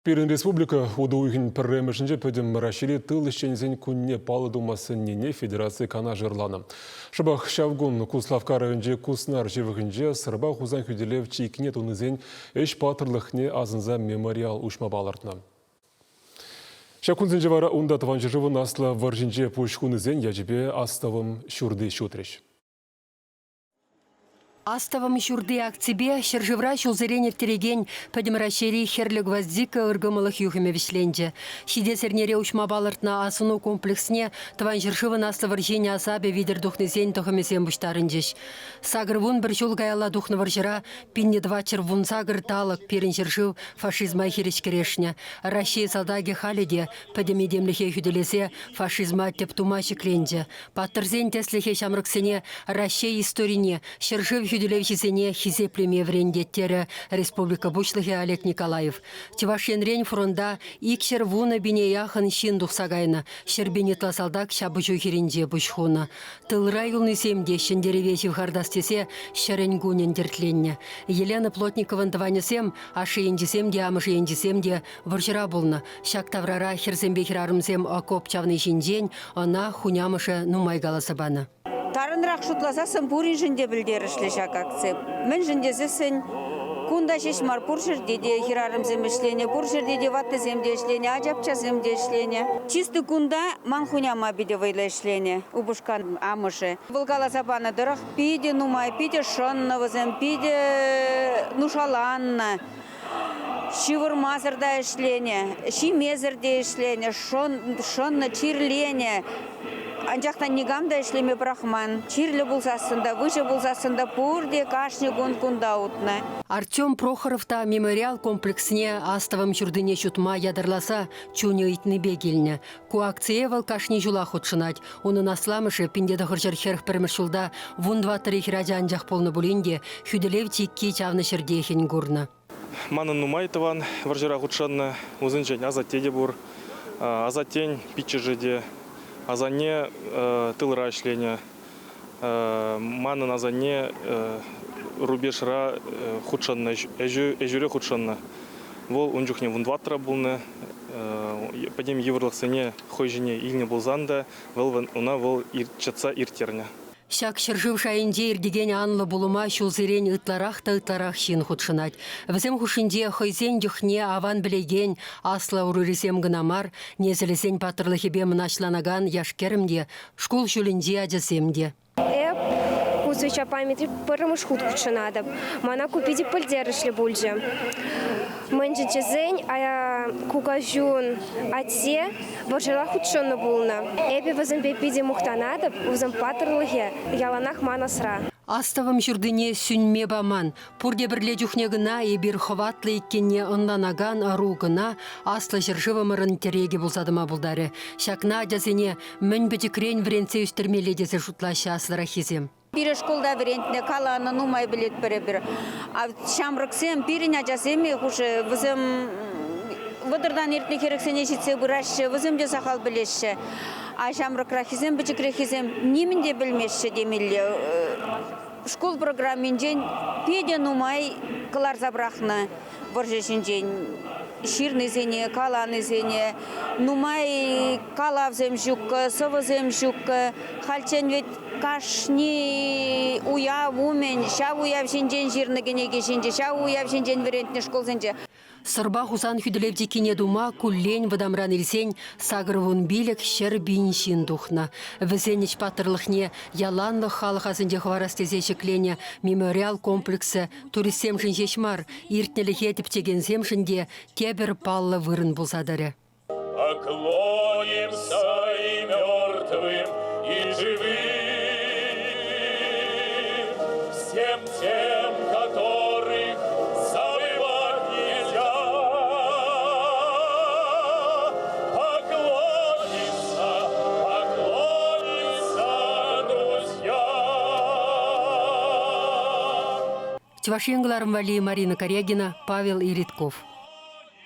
Пирин республика удуйгин пірремішінже пөдім мұрашили тыл ішчензен күнне палы думасын нене федерация кана жырланы. Шыбақ шавгун Куславка районже Куснар жевігінже сырба хузан хүделев чейкіне тунызен эш патырлықне азынза мемориал ушма балартына. Шакунзен жевара унда тыванжы живын асла варжинже пушкунызен яжебе аставым шурды шутреш. Аставым шурды акцибе шыржывра шулзыренер тереген пәдімрашери херлі гвоздика ыргымылық юхыме вишленже. Шиде сернере ушма балыртна асыну комплексне тыван жыршывын аслы варжене асабе видер духнызен тұхымесен бұштарынжеш. Сагыр вун бір жол гаяла духны варжыра пинне два червун сагыр талық перін жыршыв фашизма херешкерешне. Россия салдаге халеде пәдемедемліхе хүделесе фашизма тептума шекленже. Паттырзен теслихе шамрыксене Россия историне шыршыв Юдилевчисене хизе племе врендеттері Республика Бучлығы Олег Николаев. Тивашенрен фронда икшер вуна бине яхын шин дұқсағайны, шербенетла салдак шабы жойхеренде бұшхуна. Тылра юлны семде шендеревечев хардастесе шерен гунен дертленне. Елена Плотникован тванесем, ашиендесемде, амышиендесемде варжыра болны. Шак таврара херзембе херарымсем окоп чавны жинжен, она хунямышы нумай галасабаны. Тарынрақ шутласасын пурин жінде білдерішлі шак акция. Мен жіндесесін кунда шешмар пур жердеде хирарым земешлене, пур жердеде ватты земде ішлене, ажапча земде ішлене. Чисты кунда манхуняма биде вайлы ішлене, убушкан амышы. Вылгала сабаны дырық пиде нумай, пиде шонны вызем, пиде нушаланна. Шивырмазырда ішлене, шимезірде ішлене, шонны чирлене. Анжақтан негамда ішлеме брахман. Чирлі бұлсасында, выжы бұлсасында пурде кашне гонкунда утны. Артем Прохоровта мемориал комплексне аставым чурдыне чутма ядарласа чуне итны бегелне. Ку акциевал кашне жула худшынать. Оны насламышы пиндеді ғыржыр херх пірмішулда вун два тарих раджа анжақ полны булинде хүделев тикки чавны шердехен гурна. Манын нумайтыван варжыра худшанны узынжен азаттеде бур. Азаттен питчежеде. Азане тылра ішлене, манын азане рубежра худшанна, әжуре худшанна. Вол унжухне вундватра булны, падем еврлық сене хойжене илне булзанда, уна вол чатса иртерне. Шак шыржыв шайынде ирдеген анлы булыма шулзырен ытларах шин худшынать. Візем хушынде хойзен дюхне аван білеген асла урыресем гынамар, незілесен патырлыхебе мынашланаган яшкерімде, школ шулінде аджасемде. Кузыча памяти пырымыш худ худшынадып. Мана купиди пыльдерышлі бульже. Мэнджи чезень, а кугажун атсе варжыра худшынны булна. Эпи вазымбе пиди мухтанадып, узым патырлыхе яланах манасра. Аставым жүрдіне сүнме баман. Пурде бірле жүхнегіна ебір хватлы еккенне онланаган аруғына аслы жыржывымырын тереге бұлзадыма бұлдары. Шакна жазене мін бітікрен вренце үстермеледесі жұтлашы аслыра хизем. Пире школда врентне каланы нумай білет бір-бір. А шамрыксем пирин ажасеме хуже візім выдырдан ертне керексене жетсе бұрашы, візімде сақал білеші. А шамрыкра хизем бічікре хизем немінде білмеші демелі. Школ программинжен педе нумай кылар забрахна варжешін жен. Ширны зене, каланы зене, нумай калавзем жук, совозем жук, халчен вет кашни уяв умен, ша уяв жинжен жирны генеге жинже, ша уяв жинжен верентне школ зенже. Сырба хузан хүделевде кине дума куллен вадамран илсен сагырвун билек шер биншин духна. Візенеч патырлыхне яланлы халық азынде хварастезе шеклене мемориал комплексы туристем жинжешмар, иртнеліхе тіптеген земшінде кебір паллы вырын бұлзадыры. Поклонимся и мертвым, и живым, всем тем, которых забывать нельзя. Поклонимся, друзья. Тивашенгларм Вали, Марина Корягина, Павел Иритков.